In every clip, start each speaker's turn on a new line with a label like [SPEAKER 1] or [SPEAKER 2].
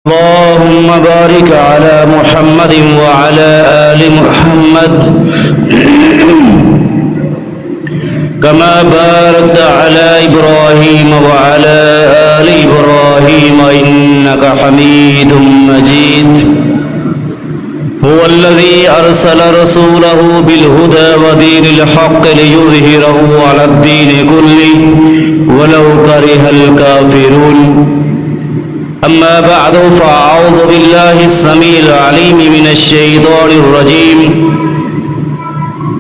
[SPEAKER 1] اللهم بارك على محمد وعلى آل محمد كما باركت على إبراهيم وعلى آل إبراهيم إنك حميد مجيد هو الذي أرسل رسوله بالهدى ودين الحق ليظهره على الدين كله ولو كره الكافرون أما بعد فأعوذ بالله السميع العليم من الشيطان الرجيم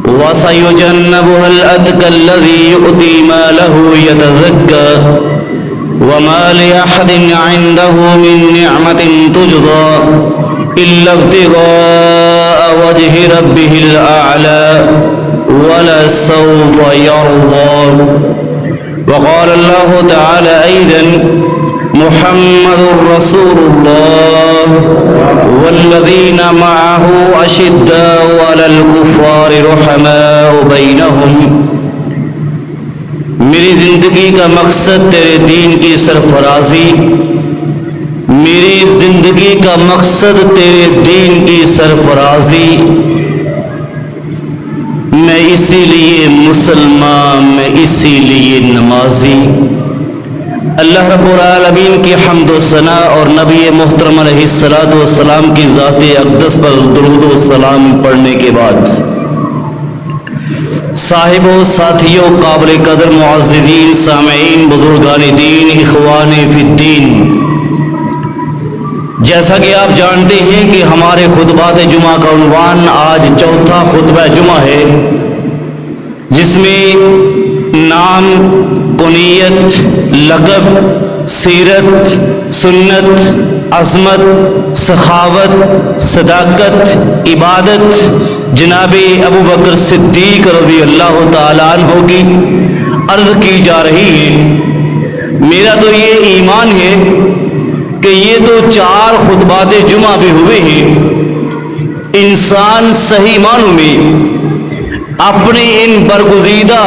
[SPEAKER 1] وسيجنبها الأتقى الذي يؤتي ماله يتزكى وما لأحد عنده من نعمة تجزى إلا ابتغاء وجه ربه الأعلى ولسوف يرضى. وقال الله تعالى أيضا محمد رسول الله والذين معه أشداء على الكفار رحماء بينهم. میری زندگی کا مقصد تیرے دین کی سرفرازی، میری زندگی کا مقصد تیرے دین کی سرفرازی، میں اسی لیے مسلمان، میں اسی لیے نمازی. اللہ رب العالمین کی حمد و ثنا اور نبی محترم علیہ الصلوۃ والسلام کی ذات اقدس پر درود و سلام پڑھنے کے بعد صاحبوں، ساتھیوں، قابل قدر معززین، سامعین، بزرگان دین، اخوان فی الدین، جیسا کہ آپ جانتے ہیں کہ ہمارے خطبات جمعہ کا عنوان آج چوتھا خطبہ جمعہ ہے، جس میں نام، کنیت، لقب، سیرت، سنت، عظمت، سخاوت، صداقت، عبادت جناب ابو بکر صدیق رضی اللہ تعالیٰ عنہ کی عرض کی جا رہی ہے. میرا تو یہ ایمان ہے کہ یہ تو 4 خطبات جمعہ بھی ہوئے ہیں. انسان صحیح معنوں میں اپنے ان برگزیدہ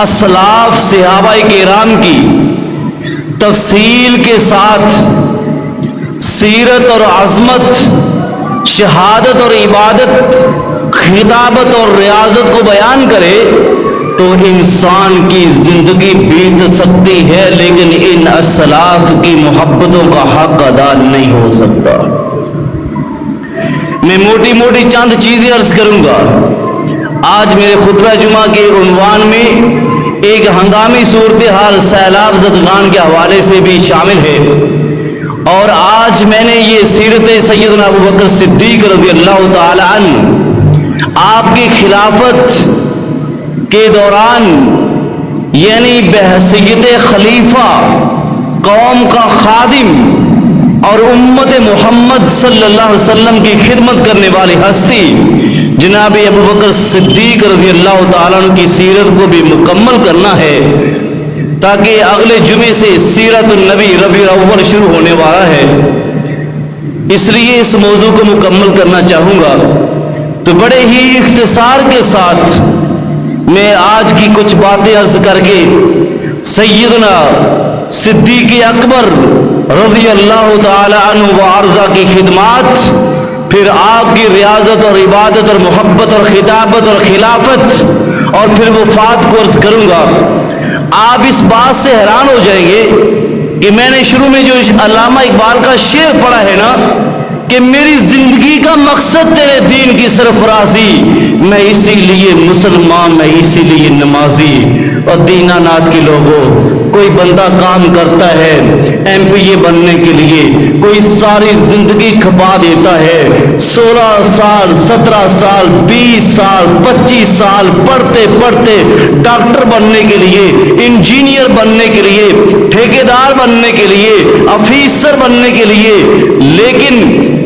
[SPEAKER 1] اسلاف صحابہ کرام کی تفصیل کے ساتھ سیرت اور عظمت، شہادت اور عبادت، خطابت اور ریاضت کو بیان کرے تو انسان کی زندگی بیت سکتی ہے، لیکن ان اسلاف کی محبتوں کا حق ادا نہیں ہو سکتا. میں موٹی موٹی چند چیزیں عرض کروں گا. آج میرے خطبہ جمعہ کے عنوان میں ایک ہنگامی صورتحال سیلاب زدگان کے حوالے سے بھی شامل ہے، اور آج میں نے یہ سیرت سیدنا ابو بکر صدیق رضی اللہ تعالی عنہ آپ کی خلافت کے دوران، یعنی بحیثیت خلیفہ، قوم کا خادم اور امت محمد صلی اللہ علیہ وسلم کی خدمت کرنے والی ہستی جناب ابو بکر صدیق رضی اللہ تعالیٰ عنہ کی سیرت کو بھی مکمل کرنا ہے، تاکہ اگلے جمعے سے سیرت النبی ربیع الاول شروع ہونے والا ہے. اس لیے اس موضوع کو مکمل کرنا چاہوں گا. تو بڑے ہی اختصار کے ساتھ میں آج کی کچھ باتیں عرض کر کے سیدنا صدیق اکبر رضی اللہ تعالی عنہ و ارضا کی خدمات، پھر آپ کی ریاضت اور عبادت اور محبت اور خطابت اور خلافت، اور پھر وفات کو عرض کروں گا. آپ اس بات سے حیران ہو جائیں گے کہ میں نے شروع میں جو علامہ اقبال کا شعر پڑھا ہے نا کہ میری زندگی کا مقصد تیرے دین کی سرفرازی، میں اسی لیے مسلمان، میں اسی لیے نمازی. اور دینانات کے لوگوں، کوئی بندہ کام کرتا ہے MP بننے کے لیے، کوئی ساری زندگی کھپا دیتا ہے، 16 سال 17 سال 20 سال 25 سال پڑھتے پڑھتے ڈاکٹر بننے کے لیے، انجینئر بننے کے لیے، ٹھیکیدار بننے کے لیے، افیسر بننے کے لیے، لیکن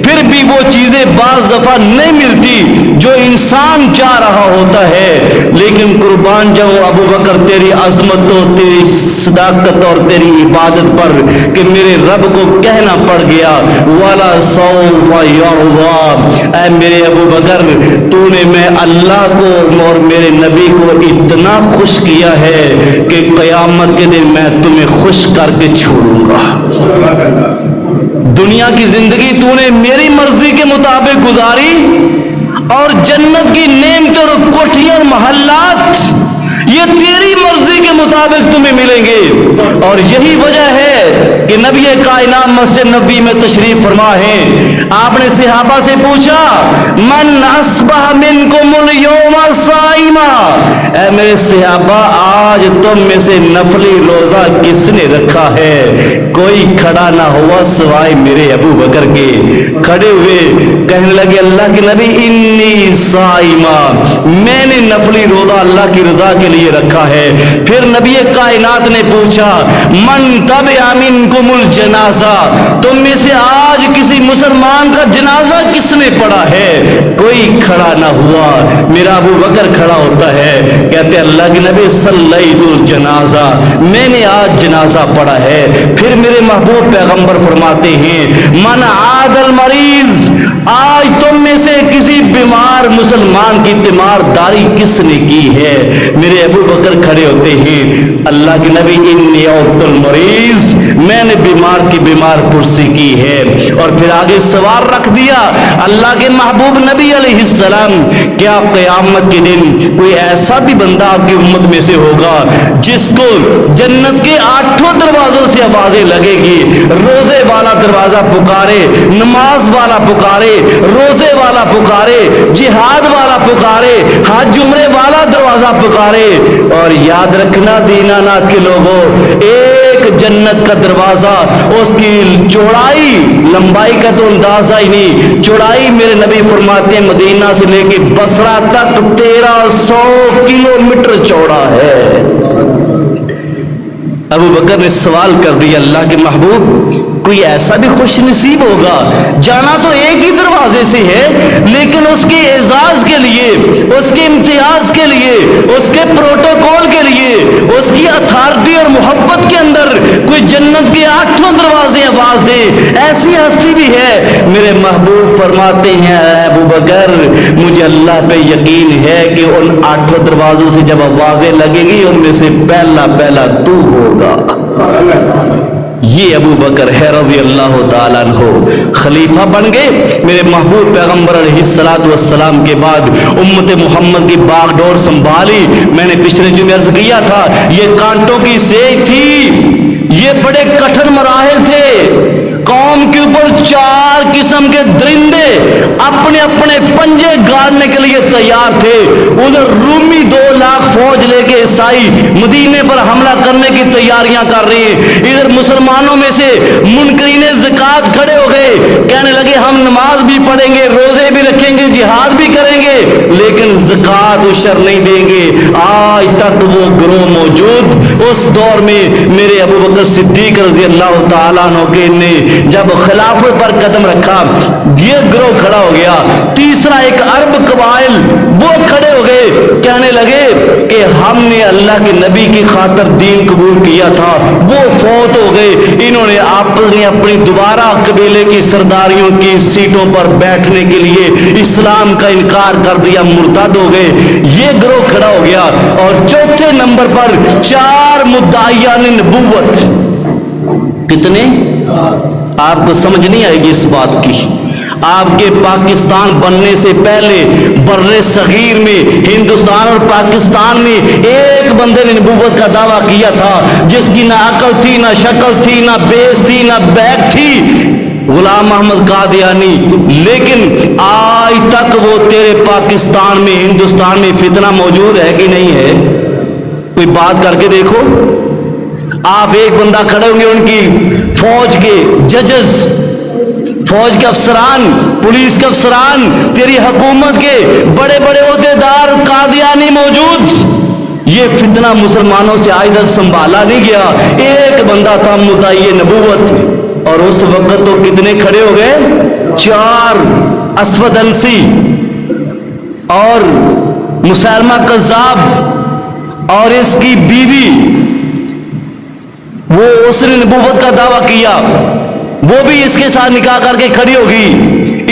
[SPEAKER 1] پھر بھی وہ چیزیں بعض دفعہ نہیں ملتی جو انسان چاہ رہا ہوتا ہے. لیکن قربان جاؤ ابو بکر تیری عظمت اور تیری صداقت اور تیری عبادت پر کہ میرے رب کو کہنا پڑ گیا وَلَا سَوْفَ يَرْضَى. اے میرے ابو بکر، تو نے میں اللہ کو اور میرے نبی کو اتنا خوش کیا ہے کہ قیامت کے دن میں تمہیں خوش کر کے چھوڑوں گا. دنیا کی زندگی تو نے میری مرضی کے مطابق گزاری اور جنت کی نعمتیں اور کوٹھیاں اور محلات یہ تیری مرضی کے مطابق تمہیں ملیں گے. اور یہی وجہ ہے کہ نبی کائنات مسجد نبوی میں تشریف فرما ہے. آپ نے صحابہ سے پوچھا من اصبح منکم اليوم صائما، اے میرے صحابہ آج تم میں سے نفلی روزہ کس نے رکھا ہے؟ کوئی کھڑا نہ ہوا سوائے میرے ابو بکر کے. کھڑے ہوئے کہنے لگے اللہ کے نبی انی صائما، میں نے نفلی روزہ اللہ کی رضا کے لیے رکھا ہے. پھر نبی کائنات نے پوچھا من تبع منکم الجنازہ، تم میں سے آج کسی مسلمان کا جنازہ کس نے پڑھا ہے؟ کوئی کھڑا نہ ہوا. میرا ابو بکر کھڑا ہوتا ہے، کہتے اللہ کے نبی صلیت الجنازہ، میں نے آج جنازہ پڑھا ہے. پھر میرے محبوب پیغمبر فرماتے ہیں من عاد المریض، آج تم میں سے کسی بیمار مسلمان کی تیمارداری کس نے کی ہے؟ میرے ابو بکر کھڑے ہوتے ہیں اللہ کے نبی انی عدت المریض، میں نے بیمار کی بیمار پرسی کی ہے. اور پھر آگے سوال رکھ دیا اللہ کے محبوب نبی علیہ السلام کیا قیامت کے دن کوئی ایسا بھی بندہ آپ کی امت میں سے ہوگا جس کو جنت کے 8 دروازوں سے آوازیں لگے گی؟ روزے والا دروازہ پکارے، نماز والا پکارے، روزے والا پکارے، جہاد والا پکارے، حج عمرے والا دروازہ پکارے. اور یاد رکھنا دینانات کے لوگوں، ایک جنت کا دروازہ اس کی چوڑائی لمبائی کا تو اندازہ ہی نہیں، چوڑائی میرے نبی فرماتے ہیں مدینہ سے لے کے بصرہ تک 1300 کلومیٹر چوڑا ہے. ابو بکر نے سوال کر دیا اللہ کے محبوب کوئی ایسا بھی خوش نصیب ہوگا، جانا تو ایک ہی دروازے سے ہے لیکن اس کے اعزاز کے لیے، اس کے امتیاز کے لیے، اس کے پروٹوکول کے لیے، اس کی اتھارٹی اور محبت کے اندر کوئی جنت کے 8 دروازے آواز دے، ایسی ہستی بھی ہے؟ میرے محبوب فرماتے ہیں اے ابو بکر مجھے اللہ پہ یقین ہے کہ ان 8 دروازوں سے جب آوازیں لگیں گی ان میں سے پہلا تو ہوگا. یہ ابو بکر ہے رضی اللہ تعالیٰ عنہ، خلیفہ بن گئے. میرے محبوب پیغمبر علیہ الصلوۃ والسلام کے بعد امت محمد کی باغ ڈور سنبھالی. میں نے پچھلے جمعے عرض کیا تھا یہ کانٹوں کی سیگ تھی، یہ بڑے کٹھن مراحل تھے. قوم کے اوپر 4 قسم کے درندے اپنے اپنے پنجے گاڑنے کے لیے تیار تھے. ادھر رومی 2 لاکھ فوج لے کے عیسائی مدینے پر حملہ کرنے کی تیاریاں کر رہے ہیں. ادھر مسلمانوں میں سے منکرین زکات کھڑے ہو گئے، کہنے لگے ہم نماز بھی پڑھیں گے، روزے بھی رکھیں گے، جہاد بھی کریں گے لیکن زکات عشر نہیں دیں گے. آج تک وہ گروہ موجود. اس دور میں میرے ابو بکر صدیق رضی اللہ تعالیٰ عنہ کے نے جب خلافت پر قدم رکھا یہ گروہ کھڑا ہو گیا. تیسرا ایک عرب قبائل وہ کھڑے ہو گئے، کہنے لگے کہ ہم نے اللہ کے نبی کی خاطر دین قبول کیا تھا، وہ فوت ہو گئے. انہوں نے آپس میں اپنی دوبارہ قبیلے کی سرداریوں کی سیٹوں پر بیٹھنے کے لیے اسلام کا انکار کر دیا، مرتد ہو گئے. یہ گروہ کھڑا ہو گیا. اور چوتھے نمبر پر 4 مدعیان نبوت. کتنے؟ آپ کو سمجھ نہیں آئے گی اس بات کی. آپ کے پاکستان بننے سے پہلے بر صغیر میں ہندوستان اور پاکستان میں ایک بندے نے نبوت کا دعویٰ کیا تھا جس کی نہ عقل تھی، نہ شکل تھی، نہ بیس تھی، نہ بیک تھی، غلام محمد قادیانی. لیکن آج تک وہ تیرے پاکستان میں ہندوستان میں فتنہ موجود ہے کہ نہیں ہے؟ کوئی بات کر کے دیکھو. آپ ایک بندہ کھڑے ہوں گے ان کی فوج کے ججز، فوج کے افسران، پولیس کے افسران، تیری حکومت کے بڑے بڑے عہدیدار قادیانی موجود. یہ فتنہ مسلمانوں سے آج تک سنبھالا نہیں گیا. ایک بندہ تھا مدعی نبوت اور اس وقت تو کتنے کھڑے ہو گئے؟ 4. اسود انسی اور مسلمہ کذاب اور اس کی بیوی، وہ اس نے نبوت کا دعویٰ کیا، وہ بھی اس کے ساتھ نکاح کر کے کھڑی ہوگی.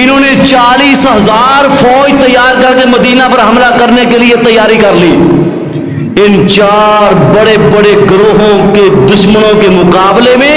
[SPEAKER 1] انہوں نے 40,000 فوج تیار کر کے مدینہ پر حملہ کرنے کے لیے تیاری کر لی. ان 4 بڑے بڑے گروہوں کے دشمنوں کے مقابلے میں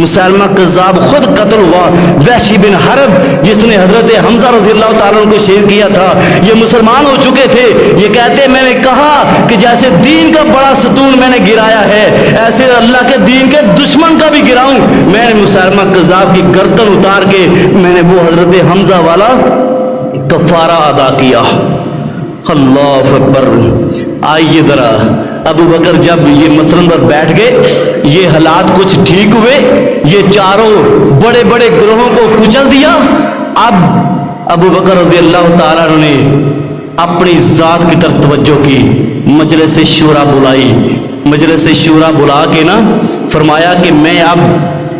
[SPEAKER 1] مسلمہ کذاب خود قتل ہوا، وحشی بن حرب جس نے حضرت حمزہ رضی اللہ تعالیٰ عنہ کو شہید کیا تھا، یہ مسلمان ہو چکے تھے. یہ کہتے میں نے کہا کہ جیسے دین کا بڑا ستون میں نے گرایا ہے ایسے اللہ کے دین کے دشمن کا بھی گراؤں. میں نے مسلمہ کذاب کی گردن اتار کے میں نے وہ حضرت حمزہ والا کفارہ ادا کیا. اللہ اکبر. آئیے ذرا ابو بکر جب یہ مسئلہ پر بیٹھ گئے، یہ حالات کچھ ٹھیک ہوئے، یہ چاروں بڑے بڑے گروہوں کو کچل دیا. اب ابو بکر رضی اللہ تعالیٰ عنہ نے اپنی ذات کی طرف توجہ کی، مجلس شورا بلائی. مجلس شورا بلا کے نا فرمایا کہ میں اب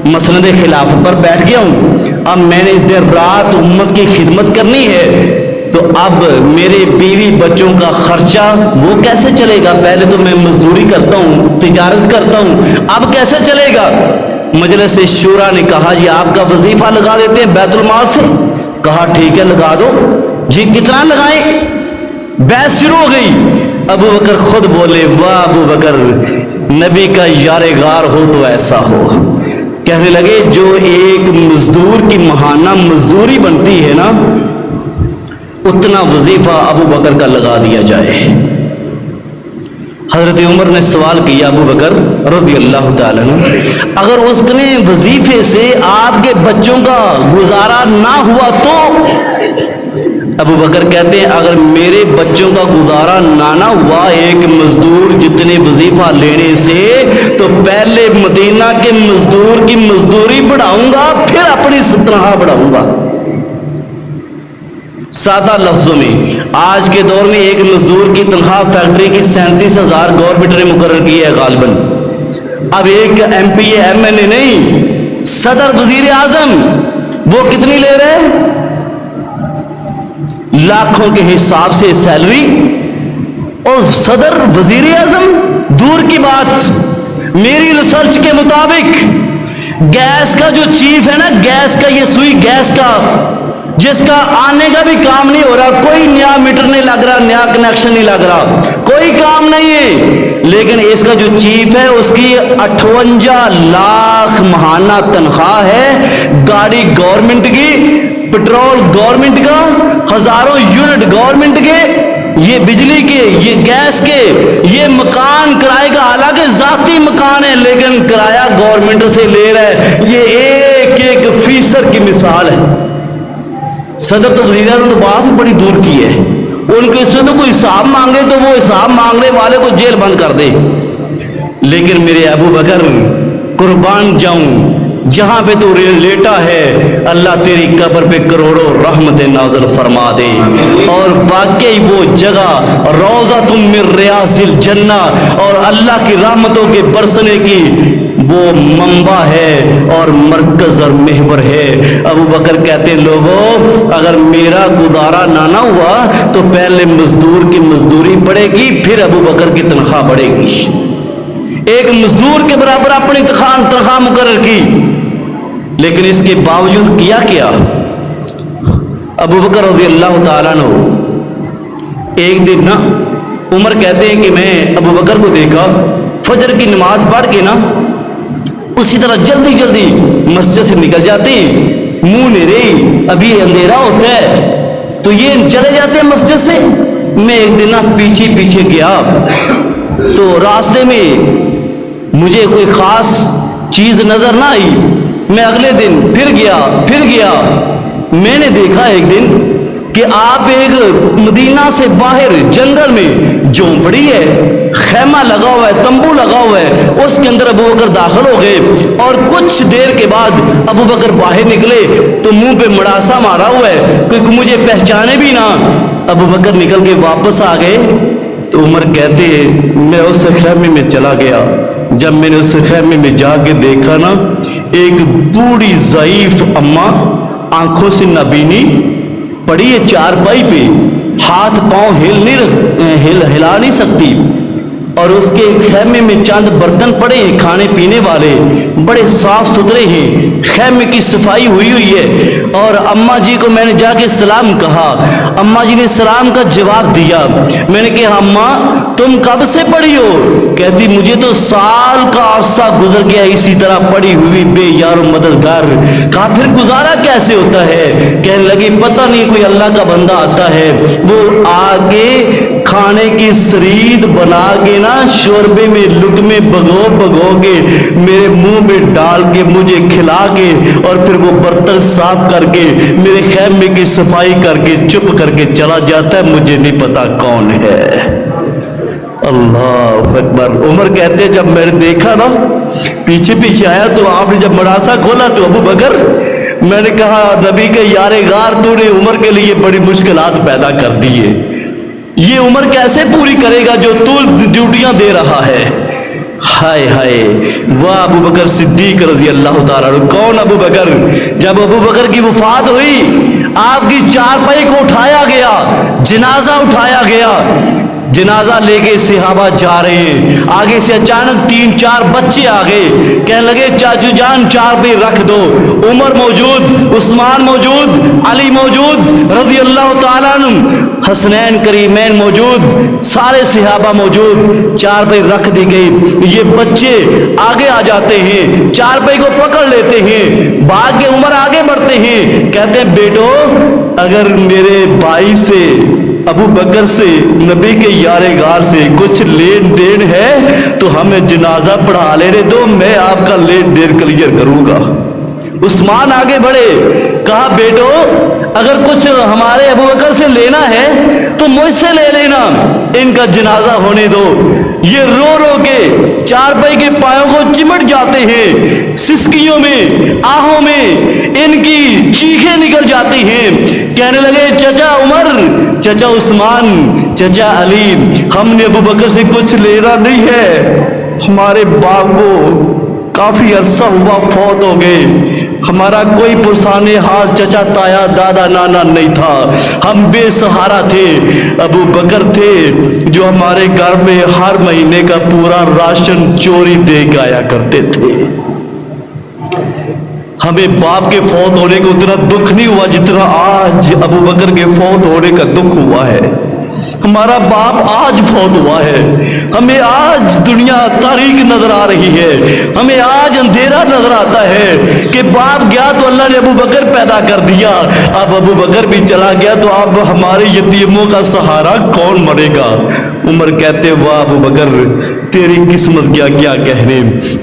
[SPEAKER 1] مسند خلافت پر بیٹھ گیا ہوں، اب میں نے دیر رات امت کی خدمت کرنی ہے، تو اب میرے بیوی بچوں کا خرچہ وہ کیسے چلے گا؟ پہلے تو میں مزدوری کرتا ہوں، تجارت کرتا ہوں، اب کیسے چلے گا؟ مجلس شورا نے کہا جی آپ کا وظیفہ لگا دیتے ہیں بیت المال سے. کہا ٹھیک ہے لگا دو. جی کتنا لگائیں؟ بحث شروع ہو گئی. ابو بکر خود بولے واہ ابو بکر، نبی کا یار غار ہو تو ایسا ہو. کہنے لگے جو ایک مزدور کی ماہانہ مزدوری بنتی ہے نا اتنا وظیفہ ابو بکر کا لگا دیا جائے. حضرت عمر نے سوال کیا ابو بکر رضی اللہ تعالیٰ عنہ، اگر اتنے وظیفے سے آپ کے بچوں کا گزارا نہ ہوا تو؟ ابو بکر کہتے ہیں اگر میرے بچوں کا گزارا نہ ہوا ایک مزدور جتنے وظیفہ لینے سے، تو پہلے مدینہ کے مزدور کی مزدوری بڑھاؤں گا پھر اپنی تنخواہ بڑھاؤں گا. سادہ لفظوں میں آج کے دور میں ایک مزدور کی تنخواہ فیکٹری کی 37,000 گورنمنٹ نے مقرر کی ہے غالباً. اب ایک M P A M N A نہیں، صدر وزیر اعظم وہ کتنی لے رہے؟ لاکھوں کے حساب سے سیلری. اور صدر وزیر اعظم دور کی بات. میری ریسرچ کے مطابق گیس کا جو چیف ہے نا، گیس کا یہ سوئی گیس کا جس کا آنے کا بھی کام نہیں ہو رہا، کوئی نیا میٹر نہیں لگ رہا، نیا کنیکشن نہیں لگ رہا، کوئی کام نہیں ہے، لیکن اس کا جو چیف ہے اس کی 58 لاکھ ماہانہ تنخواہ ہے. گاڑی گورنمنٹ کی، پٹرول گورنمنٹ کا، ہزاروں یونٹ گورنمنٹ کے، یہ بجلی کے، یہ گیس کے، یہ مکان کرائے کا، حالانکہ ذاتی مکان ہے لیکن کرایہ گورنمنٹ سے لے رہا ہے. یہ ایک ایک فیصد کی مثال ہے. صدر تو وزیر اعظم تو بات ہی بڑی دور کی ہے، ان کے سے تو کوئی حساب مانگے تو وہ حساب مانگنے والے کو جیل بند کر دے. لیکن میرے ابو بکر قربان جاؤں، جہاں پہ تو لیٹا ہے اللہ تیری قبر پہ کروڑوں رحمت نازل فرما دے. اور واقعی وہ جگہ روضۃ من ریاض الجنہ اور اللہ کی رحمتوں کے برسنے کی وہ منبع ہے اور مرکز اور محور ہے. ابو بکر کہتے ہیں لوگوں اگر میرا گزارا نہ ہوا تو پہلے مزدور کی مزدوری بڑھے گی، پھر ابو بکر کی تنخواہ بڑھے گی. ایک مزدور کے برابر اپنی تنخواہ مقرر کی، لیکن اس کے باوجود کیا ابو بکر رضی اللہ تعالیٰ عنہ ایک دن نا عمر کہتے ہیں کہ میں ابو بکر کو دیکھا فجر کی نماز پڑھ کے نا اسی طرح جلدی جلدی مسجد سے نکل جاتے ہیں، منہ نیرے ابھی اندھیرا ہوتا ہے تو یہ چلے جاتے ہیں مسجد سے. میں ایک دن نا پیچھے پیچھے گیا تو راستے میں مجھے کوئی خاص چیز نظر نہ آئی. میں اگلے دن پھر گیا میں نے دیکھا ایک دن کہ آپ ایک مدینہ سے باہر جنگل میں جھونپڑی ہے، خیمہ لگا ہوا ہے، تمبو لگا ہوا ہے، اس کے اندر ابو بکر داخل ہو گئے. اور کچھ دیر کے بعد ابو بکر باہر نکلے تو منہ پہ مڑاسا مارا ہوا ہے، کوئی مجھے پہچانے بھی نہ. ابو بکر نکل کے واپس آ گئے تو عمر کہتے میں اس خیمے میں چلا گیا. جب میں نے اس خیمے میں جا کے دیکھا نا ایک بوڑھی ضعیف اماں آنکھوں سے نابینی پڑی ہے چارپائی پہ، ہاتھ پاؤں ہلا نہیں سکتی اور اس کے خیمے میں چند برتن پڑے ہیں کھانے پینے والے، بڑے صاف ستھرے ہیں، خیمے کی صفائی ہوئی ہوئی ہے۔ اور اماں جی کو میں نے جا کے سلام کہا، اماں جی نے سلام کا جواب دیا۔ میں نے کہا اماں تم کب سے پڑی ہو؟ کہتی مجھے تو سال کا عرصہ گزر گیا اسی طرح پڑی ہوئی بے یار و مددگار۔ کہا پھر گزارا کیسے ہوتا ہے؟ کہنے لگی پتہ نہیں، کوئی اللہ کا بندہ آتا ہے، وہ آگے کھانے کی سرید بنا کے نا شوربے میں لقمے بھگو بھگو کے میرے منہ میں ڈال کے مجھے کھلا کے اور پھر وہ برتن صاف کر کے میرے خیمے کی صفائی کر کے چپ کر کے چلا جاتا ہے، مجھے نہیں پتا کون ہے۔ اللہ اکبر۔ عمر کہتے جب میں نے دیکھا نا پیچھے پیچھے آیا تو آپ نے جب مڑاسا کھولا تو ابو بکر، میں نے کہا نبی کے یار غار تو نے عمر کے لیے بڑی مشکلات پیدا کر دی ہے، یہ عمر کیسے پوری کرے گا جو تو ڈیوٹیاں دے رہا ہے؟ ہائے ہائے، وہ ابو بکر صدیق رضی اللہ تعالیٰ عنہ۔ کون ابو بکر؟ جب ابو بکر کی وفات ہوئی آپ کی چارپائی کو اٹھایا گیا، جنازہ اٹھایا گیا، جنازہ لے کے صحابہ جا رہے ہیں، آگے سے اچانک 3-4 بچے آ گئے، کہنے لگے چاچو جان چار پہ رکھ دو۔ عمر موجود، عثمان موجود، علی موجود رضی اللہ تعالیٰ عنہ، حسنین کریمین موجود، سارے صحابہ موجود، چار پہ رکھ دی گئی۔ یہ بچے آگے آ جاتے ہیں، چار پہ کو پکڑ لیتے ہیں، بھاگ کے عمر آگے بڑھتے ہیں، کہتے ہیں بیٹو اگر میرے بھائی سے ابو بکر سے نبی کے یار غار سے کچھ لین دین ہے تو ہمیں جنازہ پڑھا لینے دو، میں آپ کا لین دین کلیئر کروں گا۔ عثمان آگے بڑھے، کہا بیٹو اگر کچھ ہمارے ابو بکر سے لینا ہے تو مجھ سے لے لینا، ان کا جنازہ ہونے دو۔ یہ رو رو کے چارپائی کے پایوں کو چمٹ جاتے ہیں، سسکیوں میں آہوں میں ان کی چیخیں نکل جاتی ہیں، کہنے لگے چچا عمر، چچا عثمان، چچا علی، ہم نے ابو بکر سے کچھ لینا نہیں ہے، ہمارے باپ کو کافی عرصہ ہوا فوت ہو گئے، ہمارا کوئی پرسانے حال چچا تایا دادا نانا نہیں تھا، ہم بے سہارا تھے، ابو بکر تھے جو ہمارے گھر میں ہر مہینے کا پورا راشن چوری دے کے آیا کرتے تھے۔ ہمیں باپ کے فوت ہونے کو اتنا دکھ نہیں ہوا جتنا آج ابو بکر کے فوت ہونے کا دکھ ہوا ہے۔ ہمارا باپ آج فوت ہوا ہے، ہمیں آج دنیا تاریک نظر آ رہی ہے، ہمیں آج اندھیرا نظر آتا ہے کہ باپ گیا تو اللہ نے ابو بکر پیدا کر دیا، اب ابو بکر بھی چلا گیا تو اب ہمارے یتیموں کا سہارا کون مرے گا؟ عمر کہتے واہ ابو بکر تیری قسمت کیا کیا کہنے،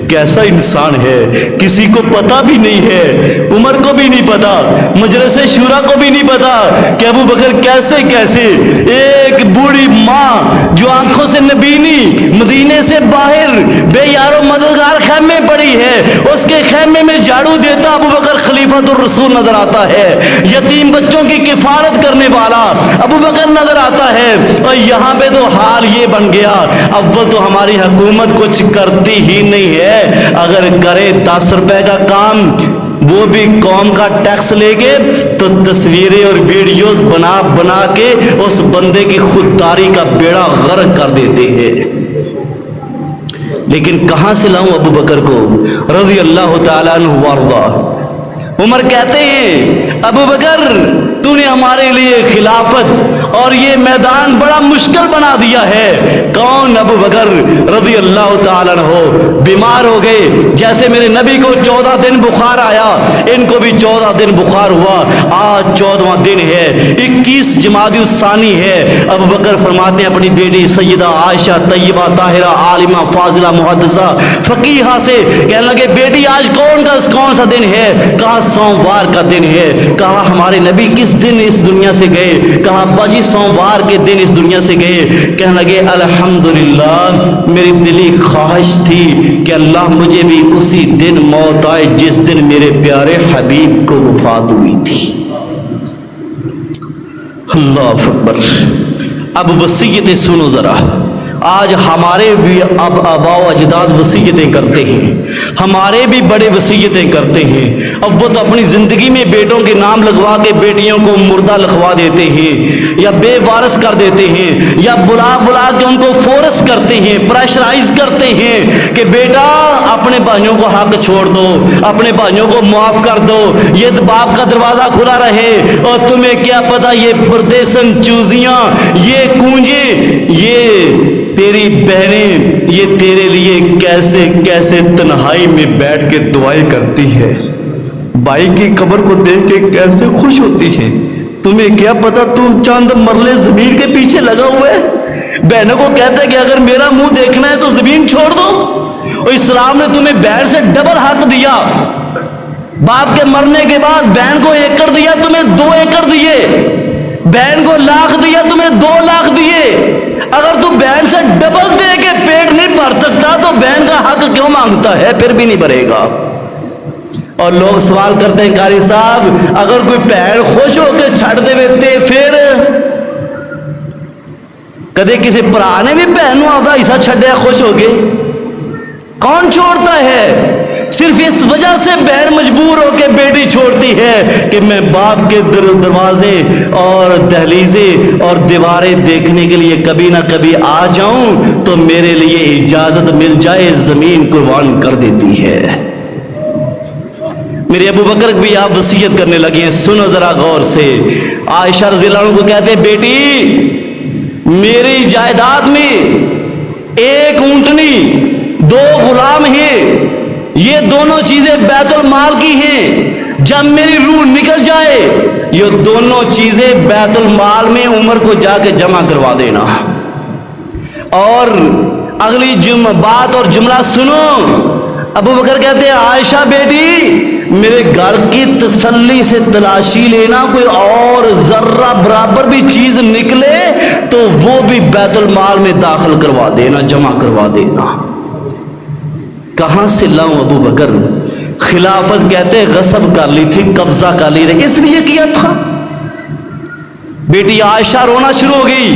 [SPEAKER 1] کیسا انسان ہے، کسی کو پتا بھی نہیں ہے، عمر کو بھی نہیں پتا، مجلس شورا کو بھی نہیں پتا کہ ابو بکر کیسے کیسے ایک بوڑھی ماں جو آنکھوں سے نبینی مدینے سے باہر بے یار و مددگار خیمے پڑی ہے، اس کے خیمے میں جھاڑو دیتا ابو بکر خلیفۃ الرسول نظر آتا ہے، یتیم بچوں کی کفالت کرنے والا ابو بکر نظر آتا ہے۔ اور یہاں پہ تو حال یہ بن گیا، اول تو ہماری حکومت کچھ کرتی ہی نہیں ہے، اگر کرے 10 روپے کا کام وہ بھی قوم کا ٹیکس لے کے تو تصویریں اور ویڈیوز بنا بنا کے اس بندے کی خودداری کا بیڑا غرق کر دیتے ہیں۔ لیکن کہاں سے لاؤں ابو بکر کو رضی اللہ تعالیٰ عنہ وارضا؟ عمر کہتے ہیں ابو بکر تو نے ہمارے لیے خلافت اور یہ میدان بڑا مشکل بنا دیا ہے۔ کون؟ ابو بکر رضی اللہ تعالیٰ عنہ بیمار ہو گئے، جیسے میرے نبی کو 14 دن بخار آیا ان کو بھی 14 دن بخار ہوا، آج 14واں دن ہے، 21 جمادی الثانی ہے۔ ابو بکر فرماتے ہیں اپنی بیٹی سیدہ عائشہ طیبہ طاہرہ عالمہ فاضلہ محدثہ فقیہہ سے، کہنے لگے بیٹی آج کون سا دن ہے؟ کہا سوموار کا دن ہے۔ کہا ہمارے نبی کس دن اس دنیا سے گئے؟ کہا ابا جی سوموار کے دن اس دنیا سے گئے۔ کہنے لگے الحمدللہ میری دلی خواہش تھی کہ اللہ مجھے بھی اسی دن موت آئے جس دن میرے پیارے حبیب کو وفات ہوئی تھی۔ اللہ اکبر۔ اب وصیت سنو ذرا، آج ہمارے بھی اب آباء و اجداد وصیتیں کرتے ہیں، ہمارے بھی بڑے وصیتیں کرتے ہیں، اب وہ تو اپنی زندگی میں بیٹوں کے نام لگوا کے بیٹیوں کو مردہ لکھوا دیتے ہیں یا بے وارث کر دیتے ہیں یا بلا کے ان کو فورس کرتے ہیں، پریشرائز کرتے ہیں کہ بیٹا اپنے بھائیوں کو حق چھوڑ دو، اپنے بھائیوں کو معاف کر دو، یہ تو باپ کا دروازہ کھلا رہے، اور تمہیں کیا پتا یہ پردیسن چوزیاں، یہ کونجے، یہ تیری بہنیں یہ تیرے لیے کیسے کیسے تنہائی میں بیٹھ کے دعائیں کرتی ہے، بھائی کی قبر کو دیکھ کے کیسے خوش ہوتی ہے، تمہیں کیا پتا تم چند مرلے زمین کے پیچھے لگا ہوا ہے۔ بہنوں کو کہتا ہے کہ اگر میرا منہ دیکھنا ہے تو زمین چھوڑ دو، اور اسلام نے تمہیں بہن سے ڈبل حق دیا، باپ کے مرنے کے بعد بہن کو 1 ایکڑ دیا، تمہیں 2 ایکڑ دیے، بہن کو 1 لاکھ دیا، تمہیں 2 لاکھ دیے، اگر تو بہن سے ڈبل دے کے پیٹ نہیں بھر سکتا تو بہن کا حق کیوں مانگتا ہے، پھر بھی نہیں بھرے گا۔ اور لوگ سوال کرتے ہیں قاری صاحب اگر کوئی بہن خوش ہو کے چھڑ دے تے پھر کدے کسی بھرا نے بھی بہن آدھا حصہ چھڈیا خوش ہو کے؟ کون چھوڑتا ہے؟ صرف اس وجہ سے بہن مجبور ہو کے بیٹی چھوڑتی ہے کہ میں باپ کے دروازے اور دہلیزیں اور دیواریں دیکھنے کے لیے کبھی نہ کبھی آ جاؤں تو میرے لیے اجازت مل جائے، زمین قربان کر دیتی ہے۔ میرے ابو بکر بھی آپ وصیت کرنے لگے ہیں، سنو ذرا غور سے۔ عائشہ رضی اللہ عنہ کو کہتے ہیں بیٹی میری جائیداد میں 1 اونٹنی 2 غلام ہیں، یہ دونوں چیزیں بیت المال کی ہیں، جب میری روح نکل جائے یہ دونوں چیزیں بیت المال میں عمر کو جا کے جمع کروا دینا۔ اور اگلی بات اور جملہ سنو، ابو بکر کہتے ہیں عائشہ بیٹی میرے گھر کی تسلی سے تلاشی لینا، کوئی اور ذرہ برابر بھی چیز نکلے تو وہ بھی بیت المال میں داخل کروا دینا، جمع کروا دینا۔ کہاں سے لاؤں ابو بکر؟ خلافت کہتے غصب کر لی تھی، قبضہ کر لی تھی، اس لیے کیا تھا۔ بیٹی عائشہ رونا شروع ہو گئی،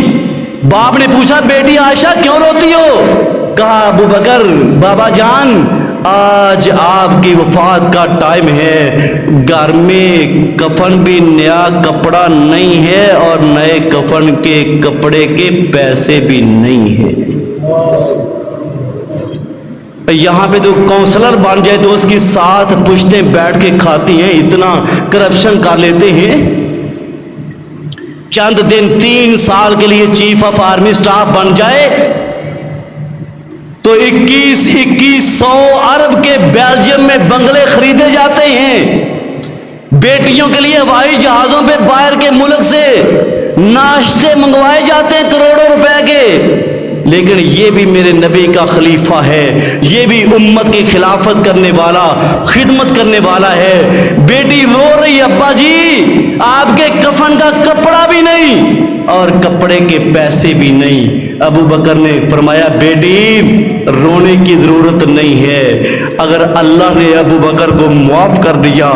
[SPEAKER 1] باپ نے پوچھا بیٹی عائشہ کیوں روتی ہو؟ کہا ابو بکر بابا جان آج آپ کی وفات کا ٹائم ہے، گھر میں کفن بھی نیا کپڑا نہیں ہے اور نئے کفن کے کپڑے کے پیسے بھی نہیں ہیں۔ یہاں پہ تو کونسلر بن جائے تو اس کی ساتھ پشتیں بیٹھ کے کھاتی ہیں، اتنا کرپشن کر لیتے ہیں۔ چند دن 3 سال کے لیے چیف آف آرمی سٹاف بن جائے تو 2100 ارب کے بیلجیم میں بنگلے خریدے جاتے ہیں، بیٹیوں کے لیے ہوائی جہازوں پہ باہر کے ملک سے ناشتے منگوائے جاتے ہیں کروڑوں روپے کے، لیکن یہ بھی میرے نبی کا خلیفہ ہے، یہ بھی امت کی خلافت کرنے والا، خدمت کرنے والا ہے۔ بیٹی رو رہی ابا جی آپ کے کفن کا کپڑا بھی نہیں اور کپڑے کے پیسے بھی نہیں۔ ابو بکر نے فرمایا بیٹی رونے کی ضرورت نہیں ہے، اگر اللہ نے ابو بکر کو معاف کر دیا،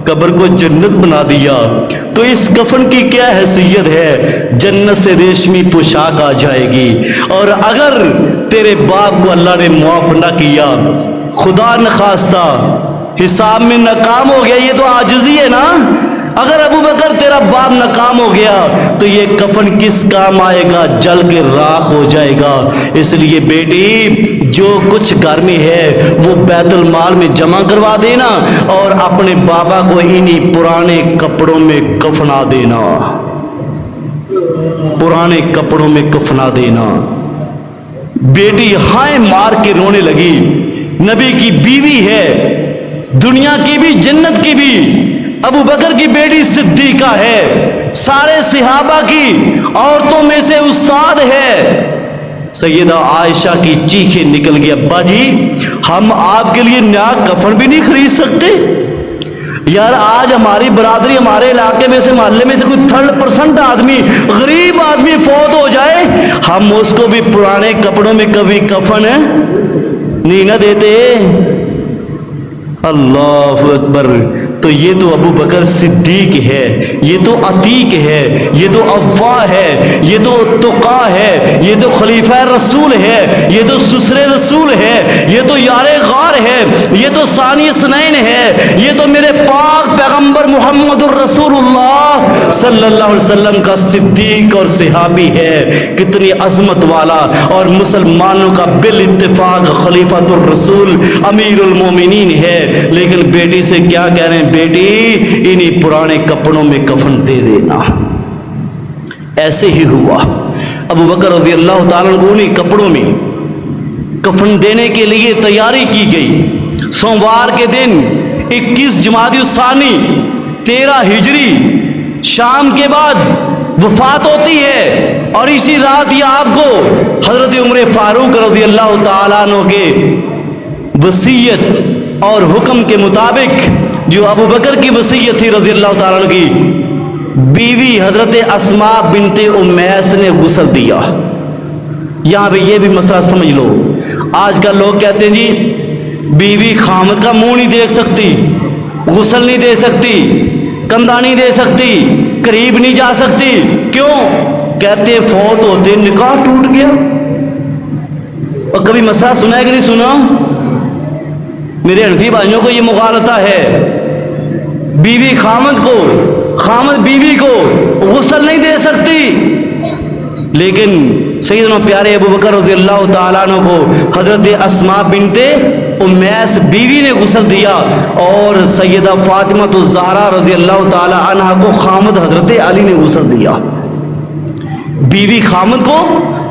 [SPEAKER 1] قبر کو جنت بنا دیا تو اس کفن کی کیا حیثیت ہے، جنت سے ریشمی پوشاک آ جائے گی۔ اور اگر تیرے باپ کو اللہ نے معاف نہ کیا، خدا نخواستہ حساب میں ناکام ہو گیا، یہ تو عاجزی ہے نا، اگر ابو بکر تیرا باپ ناکام ہو گیا تو یہ کفن کس کام آئے گا، جل کے راکھ ہو جائے گا۔ اس لیے بیٹی جو کچھ گھر میں ہے وہ بیت المال میں جمع کروا دینا اور اپنے بابا کو انہی پرانے کپڑوں میں کفنا دینا، پرانے کپڑوں میں کفنا دینا۔ بیٹی ہائیں مار کے رونے لگی، نبی کی بیوی ہے، دنیا کی بھی جنت کی بھی، ابو بکر کی بیٹی صدیقہ ہے، سارے صحابہ کی عورتوں میں سے استاد ہے۔ سیدہ عائشہ کی چیخیں نکل گئی ابا جی ہم آپ کے لیے نیا کفن بھی نہیں خرید سکتے؟ یار آج ہماری برادری، ہمارے علاقے میں سے، محلے میں سے کوئی 3% آدمی، غریب آدمی فوت ہو جائے، ہم اس کو بھی پرانے کپڑوں میں کبھی کفن نہیں نہ دیتے۔ اللہ اکبر۔ تو یہ تو ابو بکر صدیق ہے، یہ تو عتیق ہے، یہ تو افواہ ہے، یہ تو تقا ہے، یہ تو خلیفہ رسول ہے، یہ تو سسر رسول ہے، یہ تو یار غار ہے، یہ تو ثانی اثنین ہے، یہ تو میرے پاک پیغمبر محمد الرسول اللہ صلی اللہ علیہ وسلم کا صدیق اور صحابی ہے۔ کتنی عظمت والا اور مسلمانوں کا بالاتفاق خلیفۃ الرسول امیر المومنین ہے، لیکن بیٹی سے کیا کہہ رہے ہیں؟ بیٹی انہی پرانے کپڑوں میں کفن دے دینا۔ ایسے ہی ہوا، ابو بکر رضی اللہ تعالیٰ عنہ کو انہی کپڑوں میں کفن دینے کے لیے تیاری کی گئی۔ سوموار کے دن 21 جمادی الثانی 13 ہجری شام کے بعد وفات ہوتی ہے، اور اسی رات یہ آپ کو حضرت عمر فاروق رضی اللہ تعالیٰ عنہ کے وصیت اور حکم کے مطابق، جو ابو بکر کی وصیت تھی رضی اللہ تعالیٰ عنہ کی، بیوی حضرت اسماء بنت امیس نے غسل دیا۔ یہاں پہ یہ بھی مسئلہ سمجھ لو، آج کل لوگ کہتے ہیں جی بیوی خامد کا منہ نہیں دیکھ سکتی، غسل نہیں دے سکتی، کندھا نہیں دے سکتی، قریب نہیں جا سکتی، کیوں؟ کہتے فوت ہوتے نکاح ٹوٹ گیا۔ اور کبھی مسئلہ سنا ہے کہ نہیں سنا؟ میرے حنفی بھائیوں کو یہ مغالطہ ہے، بیوی خامد کو، خامد بیوی کو غسل نہیں دے سکتی، لیکن سیدنا پیارے ابو بکر رضی اللہ تعالیٰ عنہ کو حضرت اسماء بنت امیس بیوی نے غسل دیا، اور سیدہ فاطمہ الزہرا رضی اللہ تعالیٰ عنہ کو خامد حضرت علی نے غسل دیا۔ بیوی خامد کو،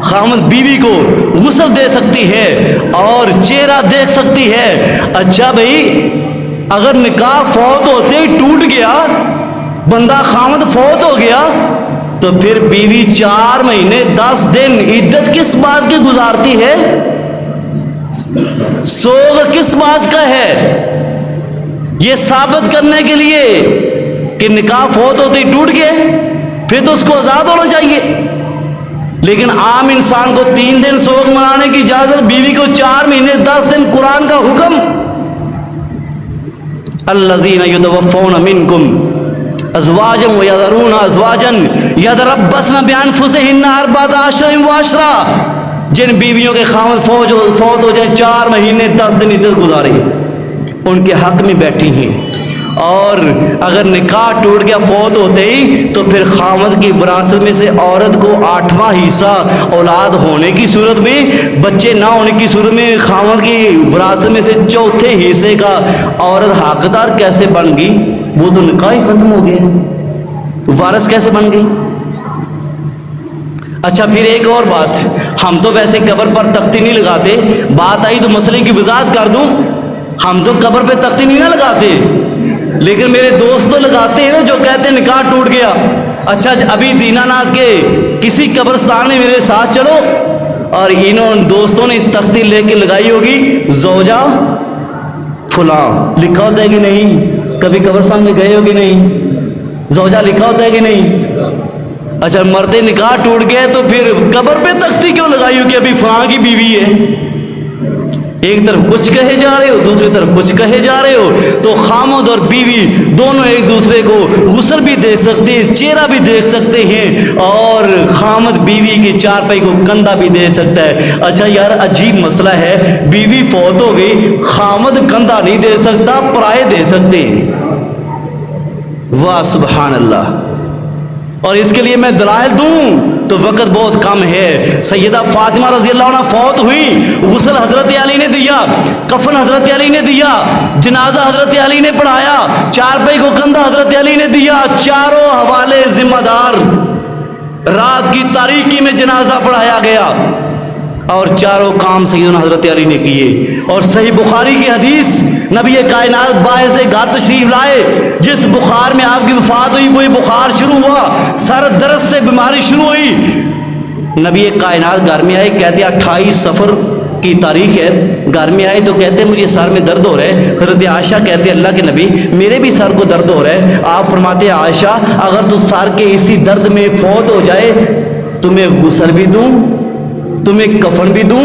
[SPEAKER 1] خامد بیوی کو غسل دے سکتی ہے اور چہرہ دیکھ سکتی ہے۔ اچھا بھائی، اگر نکاح فوت ہوتے ہی ٹوٹ گیا، بندہ خامد فوت ہو گیا، تو پھر بیوی 4 مہینے 10 دن عدت کس بات کی گزارتی ہے؟ سوگ کس بات کا ہے؟ یہ ثابت کرنے کے لیے کہ نکاح فوت ہوتے ہی ٹوٹ گئے، پھر تو اس کو آزاد ہونا چاہیے۔ لیکن عام انسان کو 3 دن سوگ منانے کی اجازت، بیوی کو 4 مہینے 10 دن قرآن کا حکم۔ الذین یتوفون منکم ازواجا ویذرون ازواجا یتربصن بانفسہن 14 اشہر وعشرا، جن بیویوں کے خاوند فوت ہو جائیں 4 مہینے 10 دن عدت گزارے، ان کے حق میں بیٹھی ہیں۔ اور اگر نکاح ٹوٹ گیا فوت ہوتے ہی، تو پھر خاوند کی وراثت میں سے عورت کو 8واں حصہ، اولاد ہونے کی صورت میں، بچے نہ ہونے کی صورت میں خاوند کی وراثت میں سے 4تھے حصے کا عورت حقدار کیسے بن گئی؟ وہ تو نکاح ہی ختم ہو گیا، وارث کیسے بن گئی؟ اچھا پھر ایک اور بات، ہم تو ویسے قبر پر تختی نہیں لگاتے، بات آئی تو مسئلے کی وضاحت کر دوں، ہم تو قبر پہ تختی نہیں نہ لگاتے، لیکن میرے دوست تو لگاتے ہیں نا، جو کہتے ہیں نکاح ٹوٹ گیا۔ اچھا ابھی دینا ناتھ کے کسی قبرستان میں میرے ساتھ چلو، اور انہوں دوستوں نے تختی لے کے لگائی ہوگی زوجہ فلاں، لکھا ہوتا ہے کہ نہیں؟ کبھی قبرستان میں گئے ہو کہ نہیں؟ زوجہ لکھا ہوتا ہے کہ نہیں؟ اچھا مرد نکاح ٹوٹ گئے تو پھر قبر پہ تختی کیوں لگائی ہو کہ ابھی فلاں کی بیوی ہے؟ ایک طرف کچھ کہے جا رہے ہو، دوسری طرف کچھ کہے جا رہے ہو۔ تو خامد اور بیوی دونوں ایک دوسرے کو غسل بھی دیکھ سکتے ہیں، چہرہ بھی دیکھ سکتے ہیں، اور خامد بیوی کی چارپائی کو کندھا بھی دے سکتا ہے۔ اچھا یار عجیب مسئلہ ہے، بیوی فوت ہو گئی، خامد کندھا نہیں دے سکتا، پرائے دے سکتے ہیں۔ واہ سبحان اللہ! اور اس کے لیے میں دلائل دوں تو وقت بہت کم ہے۔ سیدہ فاطمہ رضی اللہ عنہ فوت ہوئی، غسل حضرت علی نے دیا، کفن حضرت علی نے دیا، جنازہ حضرت علی نے پڑھایا، چارپائی کو کندھا حضرت علی نے دیا، چاروں حوالے ذمہ دار، رات کی تاریکی میں جنازہ پڑھایا گیا، اور چاروں کام سیدنا حضرت علی نے کیے۔ اور صحیح بخاری کی حدیث، نبی کائنات باہر سے گھر تشریف لائے، جس بخار میں آپ کی وفات ہوئی وہی بخار شروع ہوا، سر درد سے بیماری شروع ہوئی۔ نبی کائنات گھر میں آئے، کہتے 28 صفر کی تاریخ ہے، گھر میں آئے تو کہتے مجھے سر میں درد ہو رہا ہے۔ حضرت عائشہ کہتے اللہ کے نبی میرے بھی سر کو درد ہو رہا ہے۔ آپ فرماتے ہیں عائشہ اگر تو سر کے اسی درد میں فوت ہو جائے، تمہیں غسل بھی دوں، تمہیں کفن بھی دوں،